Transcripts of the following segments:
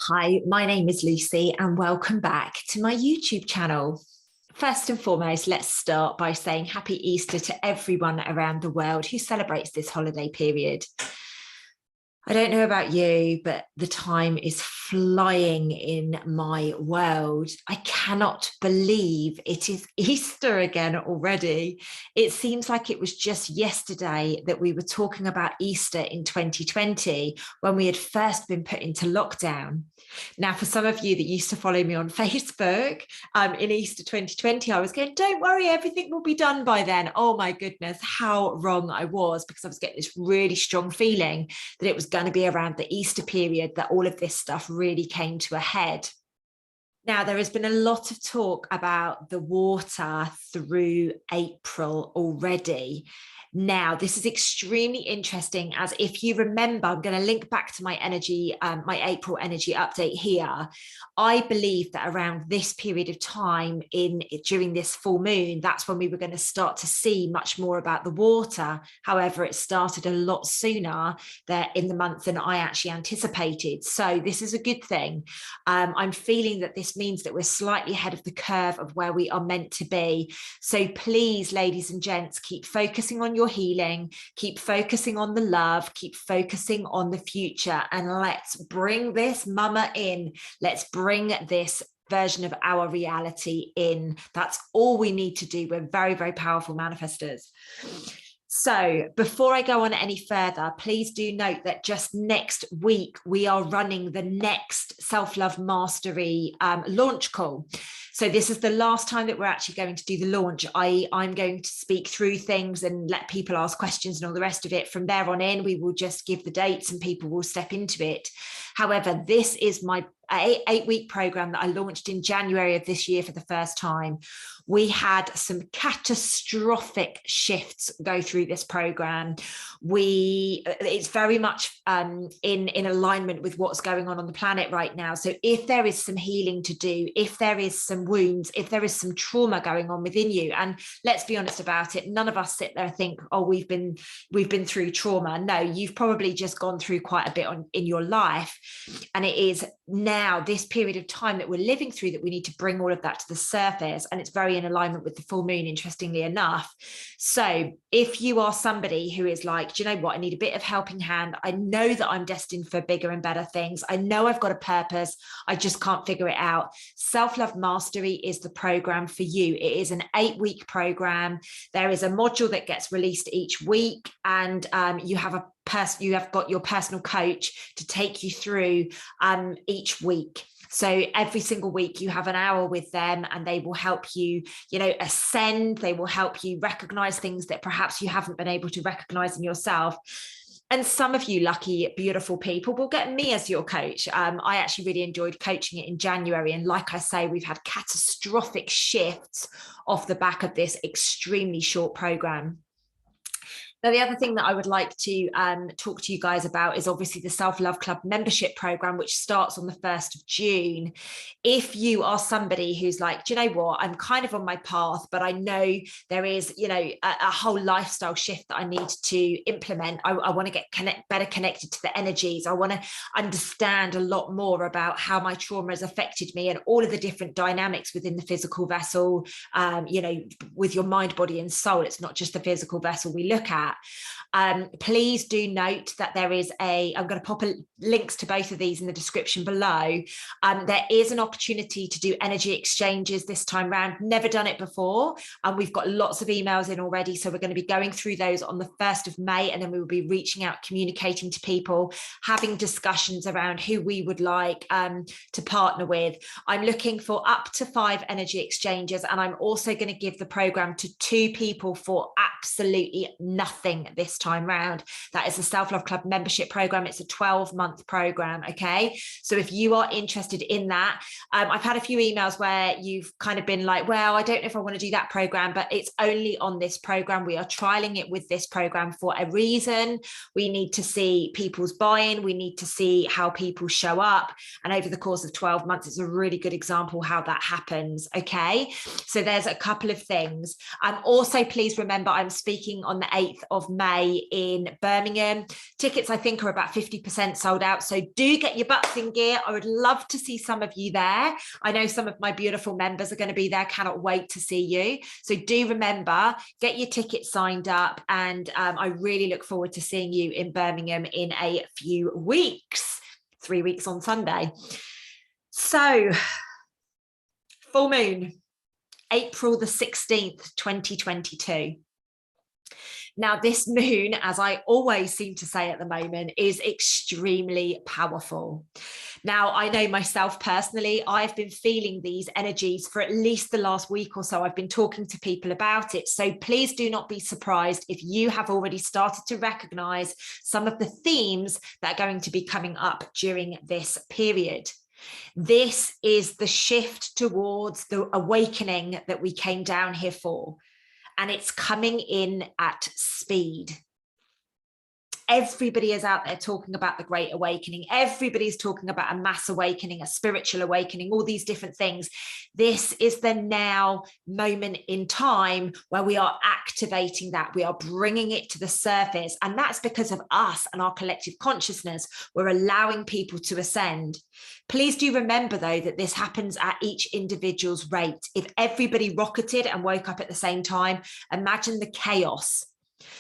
Hi, my name is Lucy and welcome back to my YouTube channel. First and foremost, let's start by saying Happy Easter to everyone around the world who celebrates this holiday period. I don't know about you, but the time is flying in my world. I cannot believe it is Easter again already. It seems like it was just yesterday that we were talking about Easter in 2020 when we had first been put into lockdown. Now, for some of you that used to follow me on Facebook, in Easter 2020, I was going, don't worry, everything will be done by then. Oh my goodness, how wrong I was, because I was getting this really strong feeling that it was going to be around the Easter period that all of this stuff really came to a head. Now, there has been a lot of talk about the water through April already. Now, this is extremely interesting, as if you remember, I'm going to link back to my energy, my April energy update here. I believe that around this period of time during this full moon, that's when we were going to start to see much more about the water. However, it started a lot sooner in the month than I actually anticipated. So this is a good thing. I'm feeling that this means that we're slightly ahead of the curve of where we are meant to be. So please, ladies and gents, keep focusing on your healing, keep focusing on the love, keep focusing on the future, and let's bring this mama in. Let's bring this version of our reality in. That's all we need to do. We're very, very powerful manifestors. So before I go on any further, please do note that just next week, we are running the next Self-Love Mastery launch call. So this is the last time that we're actually going to do the launch. I'm going to speak through things and let people ask questions and all the rest of it. From there on in, we will just give the dates and people will step into it. However, this is my 8-week program that I launched in January of this year for the first time. We had some catastrophic shifts go through this program. It's very much in alignment with what's going on the planet right now. So if there is some healing to do, if there is some wounds, if there is some trauma going on within you, and let's be honest about it, none of us sit there and think, oh, we've been through trauma. No, you've probably just gone through quite a bit in your life, and it is now this period of time that we're living through that we need to bring all of that to the surface, and it's very in alignment with the full moon, interestingly enough. So if you are somebody who is like, do you know what, I need a bit of helping hand, I know that I'm destined for bigger and better things, I know I've got a purpose, I just can't figure it out, Self-Love Mastery is the program for you. It is an 8-week program. There is a module that gets released each week, and you have got your personal coach to take you through each week. So every single week you have an hour with them, and they will help you, ascend. They will help you recognize things that perhaps you haven't been able to recognize in yourself. And some of you lucky, beautiful people will get me as your coach. I actually really enjoyed coaching it in January. And like I say, we've had catastrophic shifts off the back of this extremely short program. Now, the other thing that I would like to talk to you guys about is obviously the Self-Love Club membership program, which starts on the 1st of June. If you are somebody who's like, do you know what, I'm kind of on my path, but I know there is, a whole lifestyle shift that I need to implement. I want to get better connected to the energies. I want to understand a lot more about how my trauma has affected me and all of the different dynamics within the physical vessel, with your mind, body, and soul. It's not just the physical vessel we look at. Please do note that there is I'm going to pop links to both of these in the description below. There is an opportunity to do energy exchanges this time round. Never done it before, and we've got lots of emails in already, so we're going to be going through those on the 1st of May, and then we will be reaching out, communicating to people, having discussions around who we would like to partner with. I'm looking for up to 5 energy exchanges, and I'm also going to give the program to 2 people for absolutely nothing this time round. That is the Self-Love Club membership program. It's a 12-month program. Okay, so if you are interested in that, I've had a few emails where you've kind of been like, well, I don't know if I want to do that program, but it's only on this program. We are trialing it with this program for a reason. We need to see people's buy-in. We need to see how people show up, and over the course of 12 months, it's a really good example how that happens. Okay, so there's a couple of things. Also, please remember, I'm speaking on the 8th of May in Birmingham. Tickets, I think, are about 50% sold out. So do get your butts in gear. I would love to see some of you there. I know some of my beautiful members are going to be there. Cannot wait to see you. So do remember, get your tickets signed up. And I really look forward to seeing you in Birmingham in a few weeks, 3 weeks on Sunday. So full moon, April the 16th, 2022. Now, this moon, as I always seem to say at the moment, is extremely powerful. Now, I know myself personally, I've been feeling these energies for at least the last week or so. I've been talking to people about it. So please do not be surprised if you have already started to recognize some of the themes that are going to be coming up during this period. This is the shift towards the awakening that we came down here for. And it's coming in at speed. Everybody is out there talking about the Great Awakening. Everybody's talking about a mass awakening, a spiritual awakening, all these different things. This is the now moment in time where we are activating that. We are bringing it to the surface. And that's because of us and our collective consciousness. We're allowing people to ascend. Please do remember, though, that this happens at each individual's rate. If everybody rocketed and woke up at the same time, imagine the chaos.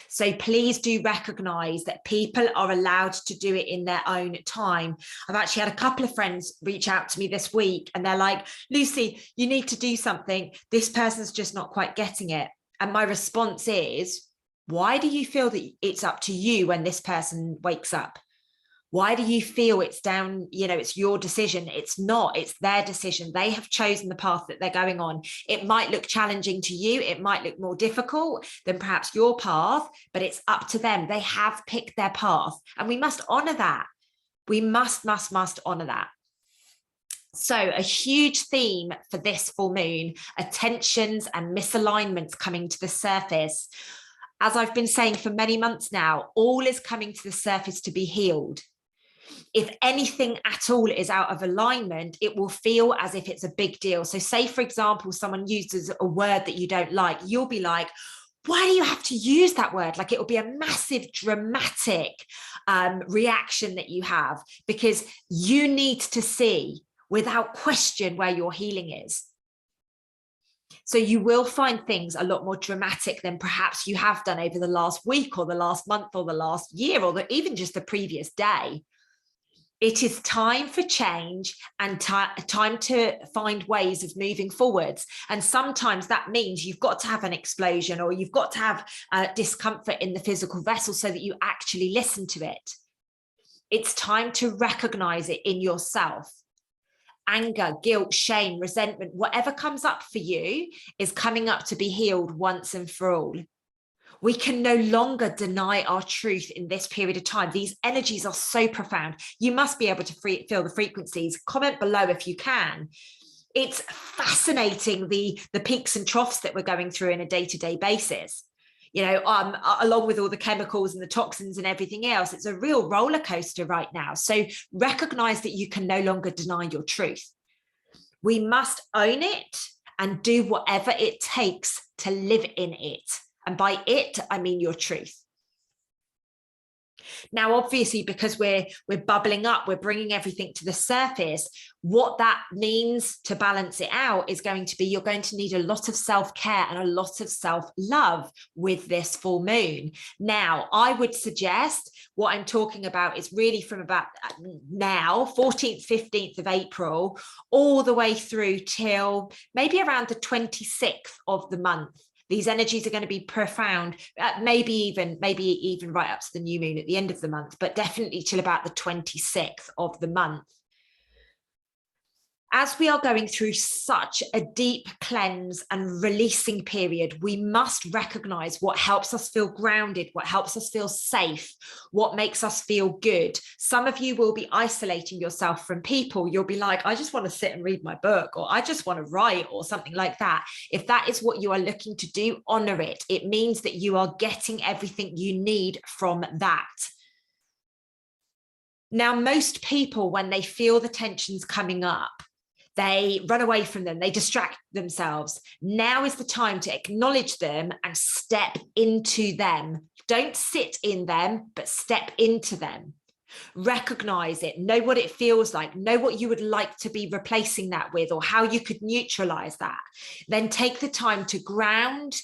So please do recognize that people are allowed to do it in their own time. I've actually had a couple of friends reach out to me this week and they're like, Lucy, you need to do something. This person's just not quite getting it. And my response is, why do you feel that it's up to you when this person wakes up? Why do you feel it's down, it's your decision? It's not, it's their decision. They have chosen the path that they're going on. It might look challenging to you. It might look more difficult than perhaps your path, but it's up to them. They have picked their path and we must honor that. We must honor that. So a huge theme for this full moon, attentions and misalignments coming to the surface. As I've been saying for many months now, all is coming to the surface to be healed. If anything at all is out of alignment, it will feel as if it's a big deal. So say, for example, someone uses a word that you don't like, you'll be like, why do you have to use that word? Like it will be a massive dramatic reaction that you have because you need to see without question where your healing is. So you will find things a lot more dramatic than perhaps you have done over the last week or the last month or the last year or even just the previous day. It is time for change and time to find ways of moving forwards. And sometimes that means you've got to have an explosion or you've got to have discomfort in the physical vessel so that you actually listen to it. It's time to recognize it in yourself. Anger, guilt, shame, resentment, whatever comes up for you is coming up to be healed once and for all. We can no longer deny our truth in this period of time. These energies are so profound. You must be able to feel the frequencies. Comment below if you can. It's fascinating, the peaks and troughs that we're going through on a day-to-day basis. Along with all the chemicals and the toxins and everything else, it's a real roller coaster right now. So recognize that you can no longer deny your truth. We must own it and do whatever it takes to live in it. And by it, I mean your truth. Now, obviously, because we're bubbling up, we're bringing everything to the surface. What that means to balance it out is going to be, you're going to need a lot of self-care and a lot of self-love with this full moon. Now, I would suggest what I'm talking about is really from about now, 14th, 15th of April, all the way through till maybe around the 26th of the month. These energies are going to be profound, maybe even right up to the new moon at the end of the month, but definitely till about the 26th of the month. As we are going through such a deep cleanse and releasing period, we must recognize what helps us feel grounded, what helps us feel safe, what makes us feel good. Some of you will be isolating yourself from people. You'll be like, I just want to sit and read my book, or I just want to write, or something like that. If that is what you are looking to do, honor it. It means that you are getting everything you need from that. Now, most people, when they feel the tensions coming up, They run away from them, they distract themselves. Now is the time to acknowledge them and step into them. Don't sit in them, but step into them. Recognize it, know what it feels like, know what you would like to be replacing that with, or how you could neutralize that. Then take the time to ground,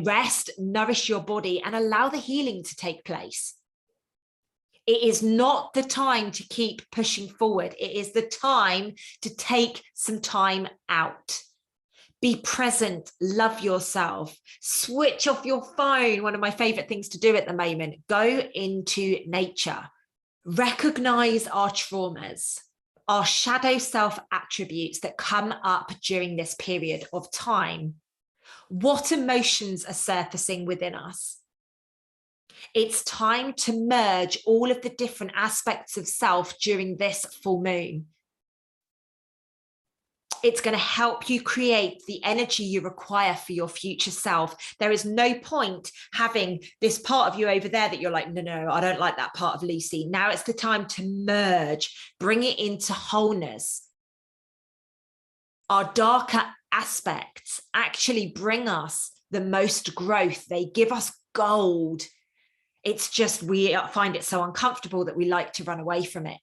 rest, nourish your body, and allow the healing to take place. It is not the time to keep pushing forward. It is the time to take some time out. Be present, love yourself, switch off your phone. One of my favorite things to do at the moment, go into nature. Recognize our traumas, our shadow self attributes that come up during this period of time. What emotions are surfacing within us? It's time to merge all of the different aspects of self during this full moon. It's going to help you create the energy you require for your future self. There is no point having this part of you over there that you're like, no, I don't like that part of Lucy. Now it's the time to merge, bring it into wholeness. Our darker aspects actually bring us the most growth. They give us gold. It's just we find it so uncomfortable that we like to run away from it.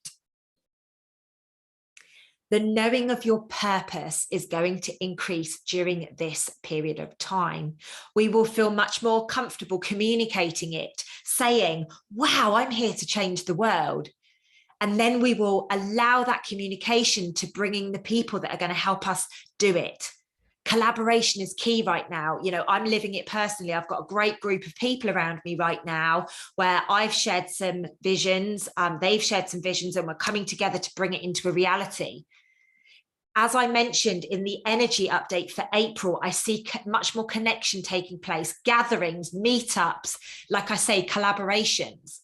The knowing of your purpose is going to increase during this period of time. We will feel much more comfortable communicating it, saying, wow, I'm here to change the world. And then we will allow that communication to bringing the people that are going to help us do it. Collaboration is key right now. I'm living it personally. I've got a great group of people around me right now where I've shared some visions. They've shared some visions, and we're coming together to bring it into a reality. As I mentioned in the energy update for April, I see much more connection taking place, gatherings, meetups, like I say, collaborations.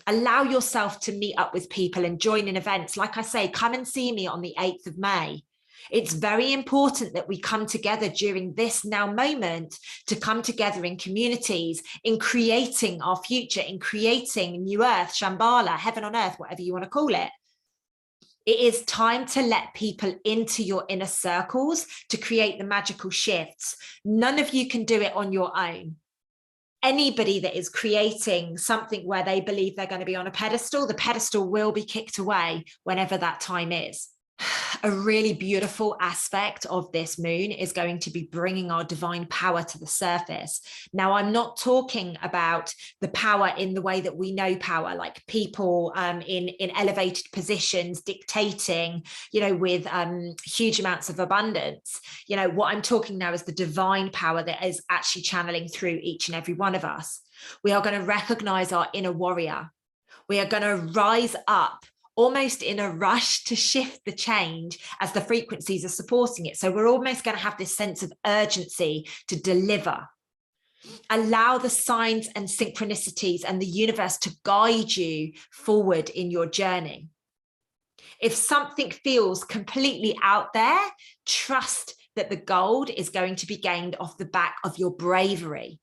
Allow yourself to meet up with people and join in events. Like I say, come and see me on the 8th of May. It's very important that we come together during this now moment to come together in communities, in creating our future, in creating New Earth, Shambhala, heaven on earth, whatever you want to call it. It is time to let people into your inner circles to create the magical shifts. None of you can do it on your own. Anybody that is creating something where they believe they're going to be on a pedestal, the pedestal will be kicked away whenever that time is. A really beautiful aspect of this moon is going to be bringing our divine power to the surface. Now, I'm not talking about the power in the way that we know power, like people in elevated positions dictating, with huge amounts of abundance. What I'm talking now is the divine power that is actually channeling through each and every one of us. We are going to recognize our inner warrior. We are going to rise up almost in a rush to shift the change as the frequencies are supporting it. So we're almost going to have this sense of urgency to deliver. Allow the signs and synchronicities and the universe to guide you forward in your journey. If something feels completely out there, trust that the gold is going to be gained off the back of your bravery.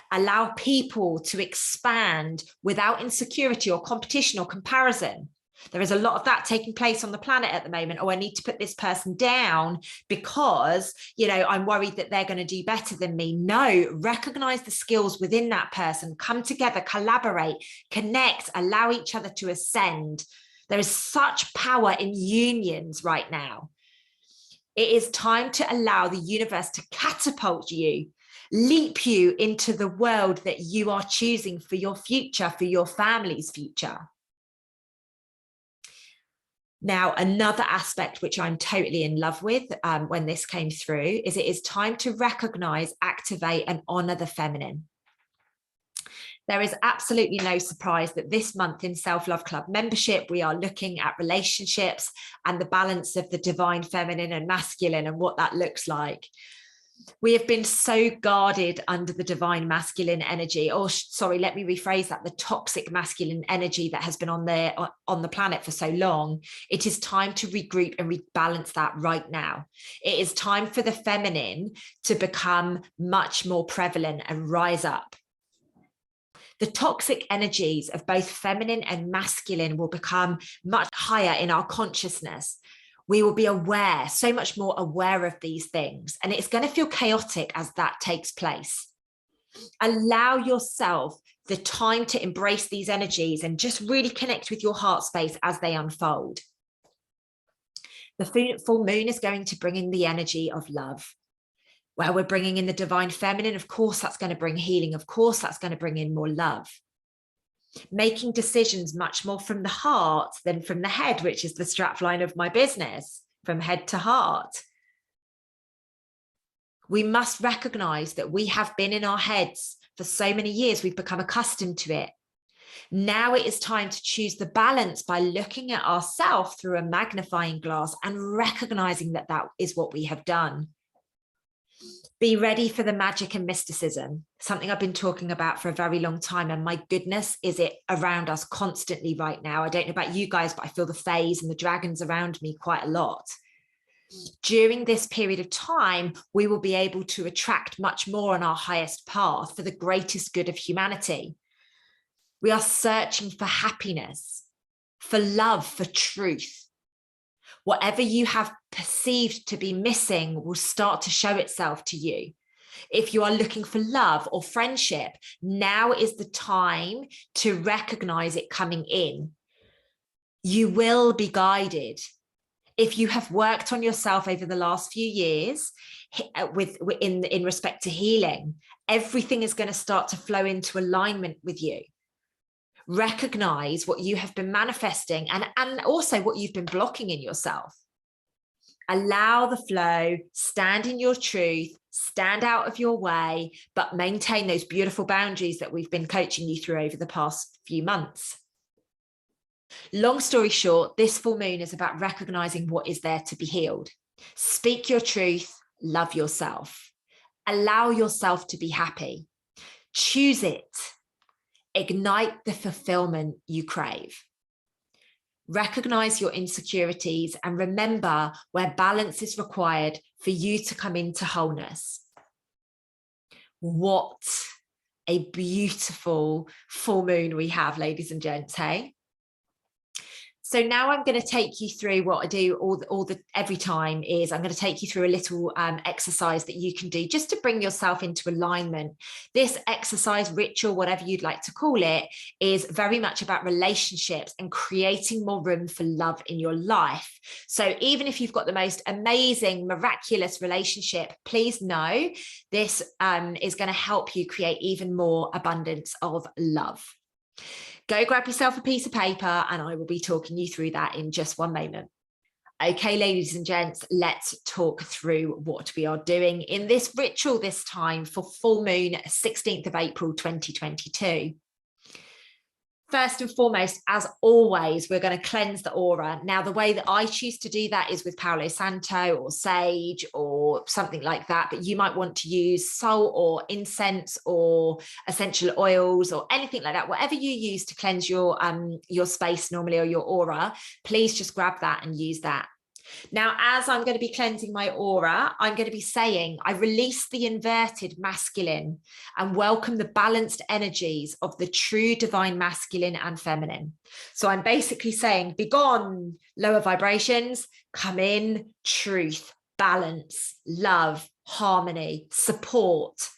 Allow people to expand without insecurity or competition or comparison. There is a lot of that taking place on the planet at the moment. Oh, I need to put this person down because, I'm worried that they're going to do better than me. No, recognize the skills within that person, come together, collaborate, connect, allow each other to ascend. There is such power in unions right now. It is time to allow the universe to catapult you, leap you into the world that you are choosing for your future, for your family's future. Now, another aspect which I'm totally in love with when this came through is it is time to recognize, activate, and honor the feminine. There is absolutely no surprise that this month in Self-Love Club membership, we are looking at relationships and the balance of the divine feminine and masculine and what that looks like. We have been so guarded under the divine masculine energy, or sorry, let me rephrase that, the toxic masculine energy that has been on the planet for so long. It is time to regroup and rebalance that right now. It is time for the feminine to become much more prevalent and rise up. The toxic energies of both feminine and masculine will become much higher in our consciousness. We will be aware, so much more aware of these things. And it's going to feel chaotic as that takes place. Allow yourself the time to embrace these energies and just really connect with your heart space as they unfold. The full moon is going to bring in the energy of love, where we're bringing in the divine feminine. Of course, that's going to bring healing. Of course, that's going to bring in more love. Making decisions much more from the heart than from the head, which is the strapline of my business, from head to heart. We must recognize that we have been in our heads for so many years. We've become accustomed to it. Now it is time to choose the balance by looking at ourselves through a magnifying glass and recognizing that that is what we have done. Be ready for the magic and mysticism, something I've been talking about for a very long time. And my goodness, is it around us constantly right now? I don't know about you guys, but I feel the fays and the dragons around me quite a lot. During this period of time, we will be able to attract much more on our highest path for the greatest good of humanity. We are searching for happiness, for love, for truth. Whatever you have perceived to be missing will start to show itself to you. If you are looking for love or friendship, now is the time to recognize it coming in. You will be guided. If you have worked on yourself over the last few years in respect to healing, everything is going to start to flow into alignment with you. Recognize what you have been manifesting and also what you've been blocking in yourself. Allow the flow, stand in your truth, stand out of your way, but maintain those beautiful boundaries that we've been coaching you through over the past few months. Long story short, this full moon is about recognizing what is there to be healed. Speak your truth, love yourself, allow yourself to be happy, choose it. Ignite the fulfillment you crave. Recognize your insecurities and remember where balance is required for you to come into wholeness. What a beautiful full moon we have, ladies and gents, hey? So now I'm going to take you through what I do every time is I'm going to take you through a little exercise that you can do just to bring yourself into alignment. This exercise, ritual, whatever you'd like to call it, is very much about relationships and creating more room for love in your life. So even if you've got the most amazing, miraculous relationship, please know this is going to help you create even more abundance of love. Go grab yourself a piece of paper and I will be talking you through that in just one moment. Okay, ladies and gents, let's talk through what we are doing in this ritual this time for full moon, 16th of April, 2022. First and foremost, as always, we're going to cleanse the aura. Now, the way that I choose to do that is with Palo Santo or sage or something like that, but you might want to use salt or incense or essential oils or anything like that. Whatever you use to cleanse your space normally or your aura, please just grab that and use that. Now, as I'm going to be cleansing my aura, I'm going to be saying, I release the inverted masculine and welcome the balanced energies of the true divine masculine and feminine. So I'm basically saying, be gone, lower vibrations, come in, truth, balance, love, harmony, support.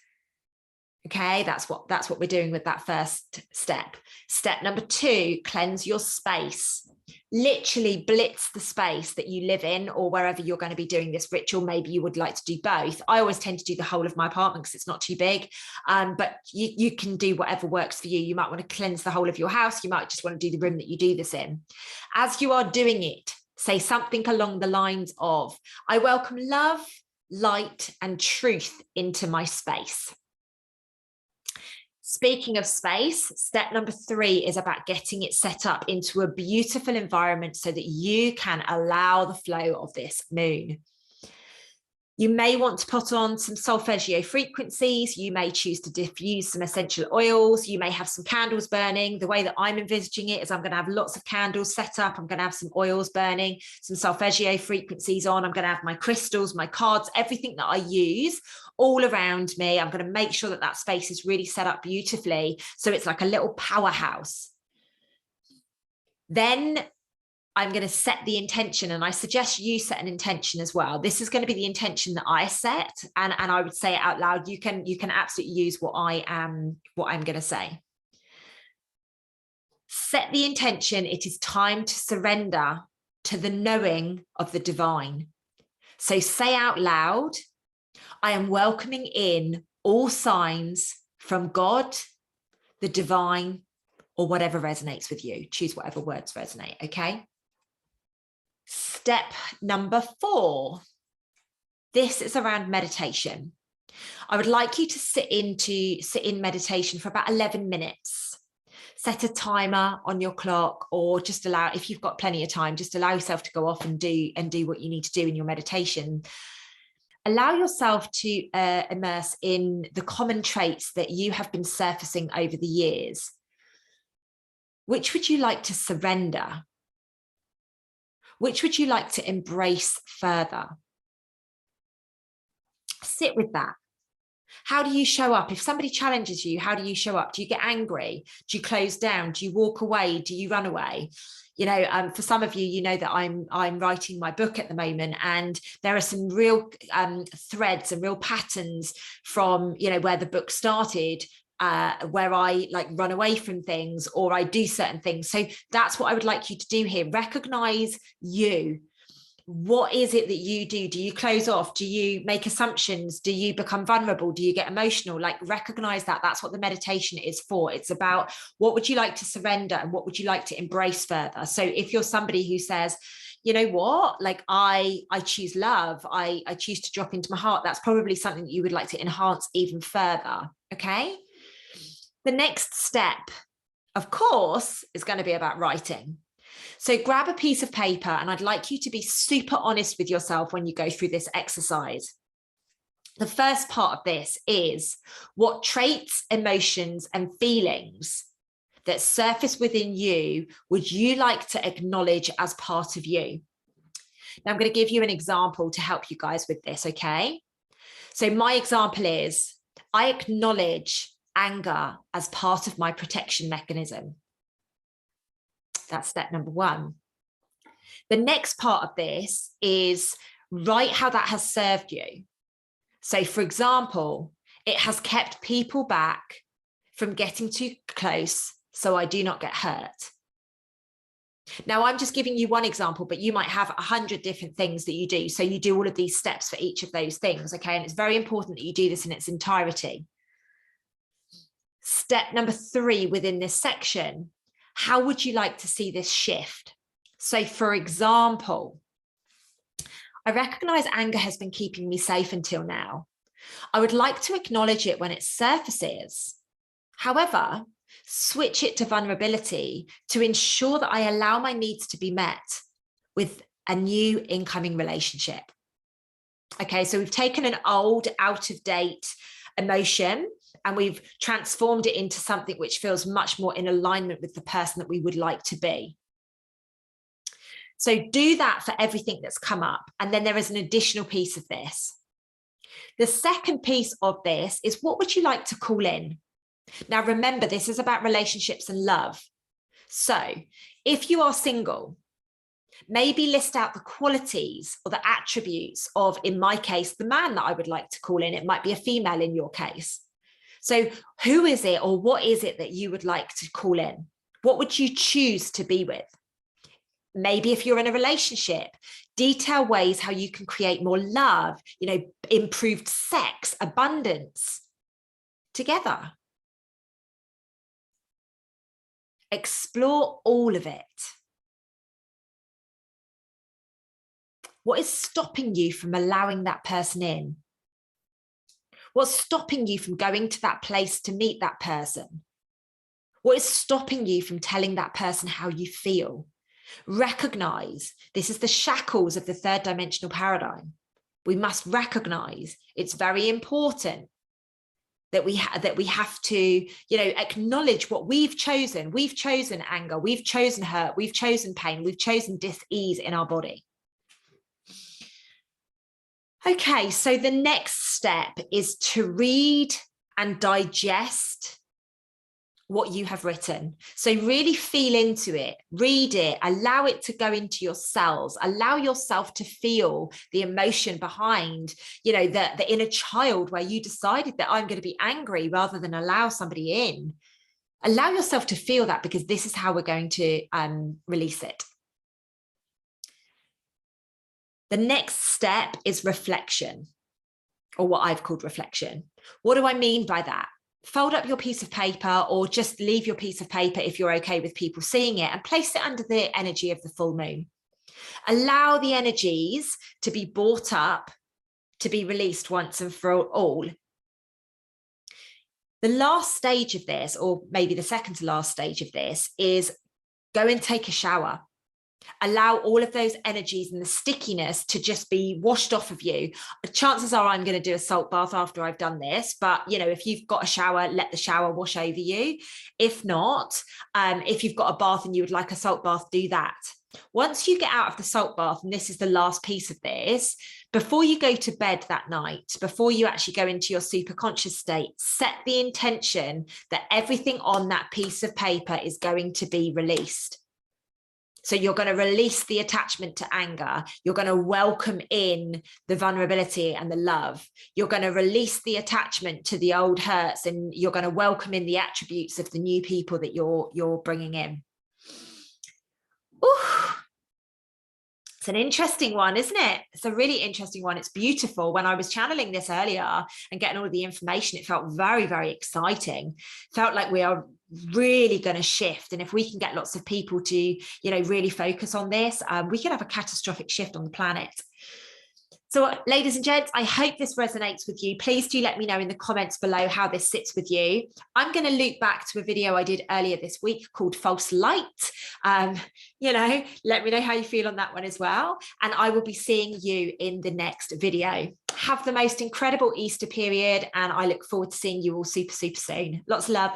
Okay, that's what we're doing with that first step. Step number 2, cleanse your space. Literally blitz the space that you live in or wherever you're going to be doing this ritual. Maybe you would like to do both. I always tend to do the whole of my apartment because it's not too big, but you can do whatever works for you. You might want to cleanse the whole of your house. You might just want to do the room that you do this in. As you are doing it, say something along the lines of, I welcome love, light, and truth into my space. Speaking of space, step number 3 is about getting it set up into a beautiful environment so that you can allow the flow of this moon. You may want to put on some solfeggio frequencies. You may choose to diffuse some essential oils. You may have some candles burning. The way that I'm envisaging it is I'm going to have lots of candles set up. I'm going to have some oils burning, some solfeggio frequencies on. I'm going to have my crystals, my cards, everything that I use all around me. I'm going to make sure that that space is really set up beautifully. So it's like a little powerhouse. Then I'm going to set the intention, and I suggest you set an intention as well. This is going to be the intention that I set, and I would say it out loud. You can absolutely use what I'm going to say. Set the intention. It is time to surrender to the knowing of the divine. So say out loud, I am welcoming in all signs from God, the divine, or whatever resonates with you. Choose whatever words resonate, okay? Step number 4. This is around meditation. I would like you to sit in meditation for about 11 minutes. Set a timer on your clock, or just allow, if you've got plenty of time, just allow yourself to go off and do what you need to do in your meditation. Allow yourself to immerse in the common traits that you have been surfacing over the years. Which would you like to surrender? Which would you like to embrace further? Sit with that. How do you show up? If somebody challenges you, how do you show up? Do you get angry? Do you close down? Do you walk away? Do you run away? You know, for some of you, you know that I'm writing my book at the moment, and there are some real threads and real patterns from, you know, where the book started, where I like run away from things, or I do certain things. So that's what I would like you to do here. Recognize you. What is it that you do? Do you close off? Do you make assumptions? Do you become vulnerable? Do you get emotional? Like, recognize that. That's what the meditation is for. It's about what would you like to surrender and what would you like to embrace further. So if you're somebody who says, you know what, like I choose love, I choose to drop into my heart, that's probably something that you would like to enhance even further. Okay. The next step, of course, is going to be about writing. So grab a piece of paper, and I'd like you to be super honest with yourself when you go through this exercise. The first part of this is, what traits, emotions, and feelings that surface within you would you like to acknowledge as part of you? Now, I'm going to give you an example to help you guys with this, okay? So my example is, I acknowledge anger as part of my protection mechanism. That's step number 1. The next part of this is, write how that has served you. So, for example, it has kept people back from getting too close so I do not get hurt. Now, I'm just giving you one example, but you might have 100 different things that you do. So you do all of these steps for each of those things, okay? And it's very important that you do this in its entirety. Step number 3 within this section, how would you like to see this shift? So, for example, I recognize anger has been keeping me safe until now. I would like to acknowledge it when it surfaces. However, switch it to vulnerability to ensure that I allow my needs to be met with a new incoming relationship. Okay, so we've taken an old, out-of-date emotion and we've transformed it into something which feels much more in alignment with the person that we would like to be. So do that for everything that's come up. And then there is an additional piece of this. The second piece of this is, what would you like to call in? Now, remember, this is about relationships and love. So if you are single, maybe list out the qualities or the attributes of, in my case, the man that I would like to call in. It might be a female in your case. So who is it, or what is it that you would like to call in? What would you choose to be with? Maybe if you're in a relationship, detail ways how you can create more love, you know, improved sex, abundance together. Explore all of it. What is stopping you from allowing that person in? What's stopping you from going to that place to meet that person? What is stopping you from telling that person how you feel? Recognize this is the shackles of the third dimensional paradigm. We must recognize it's very important that we have to, you know, acknowledge what we've chosen. We've chosen anger, we've chosen hurt, we've chosen pain, we've chosen dis-ease in our body. Okay, so the next step is to read and digest what you have written. So really feel into it, read it, allow it to go into your cells, allow yourself to feel the emotion behind, you know, the inner child where you decided that I'm going to be angry rather than allow somebody in. Allow yourself to feel that, because this is how we're going to release it. The next step is reflection, or what I've called reflection. What do I mean by that? Fold up your piece of paper, or just leave your piece of paper if you're okay with people seeing it, and place it under the energy of the full moon. Allow the energies to be brought up, to be released once and for all. The last stage of this, or maybe the second to last stage of this, is go and take a shower. Allow all of those energies and the stickiness to just be washed off of you. Chances are I'm going to do a salt bath after I've done this, but you know, if you've got a shower, let the shower wash over you. If not, if you've got a bath and you would like a salt bath, do that. Once you get out of the salt bath, and this is the last piece of this, before you go to bed that night, before you actually go into your super conscious state, set the intention that everything on that piece of paper is going to be released. So you're going to release the attachment to anger. You're going to welcome in the vulnerability and the love. You're going to release the attachment to the old hurts, and you're going to welcome in the attributes of the new people that you're bringing in. Ooh. It's an interesting one, isn't it? It's a really interesting one. It's beautiful. When I was channeling this earlier and getting all of the information, it felt very, very exciting. Felt like we are really going to shift. And if we can get lots of people to, you know, really focus on this, we can have a catastrophic shift on the planet. So, ladies and gents, I hope this resonates with you. Please do let me know in the comments below how this sits with you. I'm going to loop back to a video I did earlier this week called False Light. You know, let me know how you feel on that one as well. And I will be seeing you in the next video. Have the most incredible Easter period, and I look forward to seeing you all super, super soon. Lots of love.